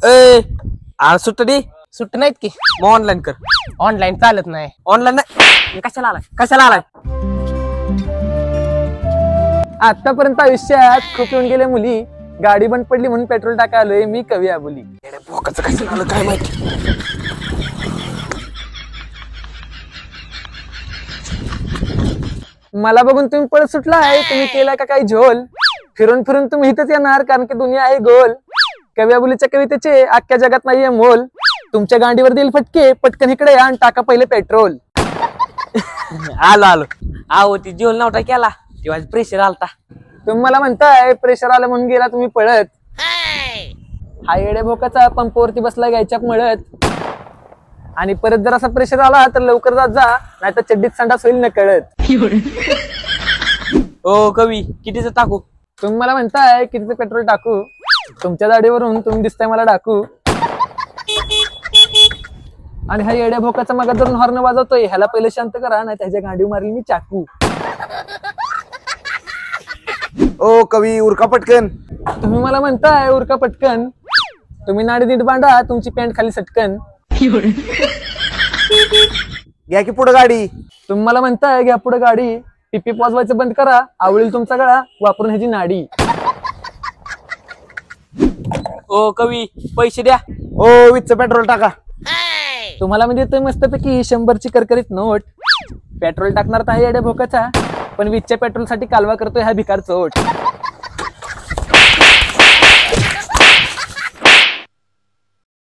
ए सुट्ट दे. सुट्ट नाहीत की. मग ऑनलाईन कर. ऑनलाईन चालत नाही. ऑनलाईन नाही. कशाला आलाय? आतापर्यंत आयुष्यात खूप येऊन गेल्या मुली, गाडी बंद पडली म्हणून पेट्रोल टाकायलोय मी कवी आबुली. भोकाचं कसं आलं काय माहिती. मला बघून तुम्ही पळत सुटला आहे, तुम्ही केला का काही झोल? फिरून फिरून तुम्ही इथंच येणार कारण की दुनिया आहे गोल. कवी आबुलीच्या कवितेचे अख्ख्या जगात नाहीये मोल. तुमच्या गांडीवर देईल फटके, पटकन इकडे या आणि टाका पहिले पेट्रोल. आलो आहो ती जेवण नव्हता केला तेव्हा प्रेशर आलता. तुम्ही मला म्हणताय प्रेशर आलं म्हणून गेला तुम्ही पळत. हा येड्या भोकाचा पंपावरती बसला घ्यायच्या मळत. आणि परत जर असा प्रेशर आला तर लवकर जात जा, नाही तर चड्डीत संडास होईल न कळत. ओ कवी कितीच टाकू? तुम्ही मला म्हणताय कितीचं पेट्रोल टाकू? तुमच्या दाढीवरून तुम्ही दिसताय मला डाकू. आणि हा येड्या भोकाचा मग धरून हॉर्न वाजवतोय, ह्याला पहिले शांत करा नाही त्याच्या गांडी मारली मी चाकू. ओ कवी उरका पटकन. तुम्ही मला म्हणताय उरका पटकन, तुम्ही नाडी नीट बांधा तुमची पॅन्ट खाली सटकन. घ्या की पुढे गाडी. तुम्ही मला म्हणताय घ्या पुढे गाडी, पिपी वाजवायचं बंद करा, आवळील तुमचा गळा वापरून ह्याची नाडी. ओ कवी पैसे द्या. ओ विचं पेट्रोल टाका. तुम्हाला म्हणजे ते मस्तपैकी 100ची करकरीत नोट. पेट्रोल टाकणार तर आहे येड्या भोकाचा, पण वीसच्या पेट्रोल साठी कालवा करतोय हा भिकार चोट.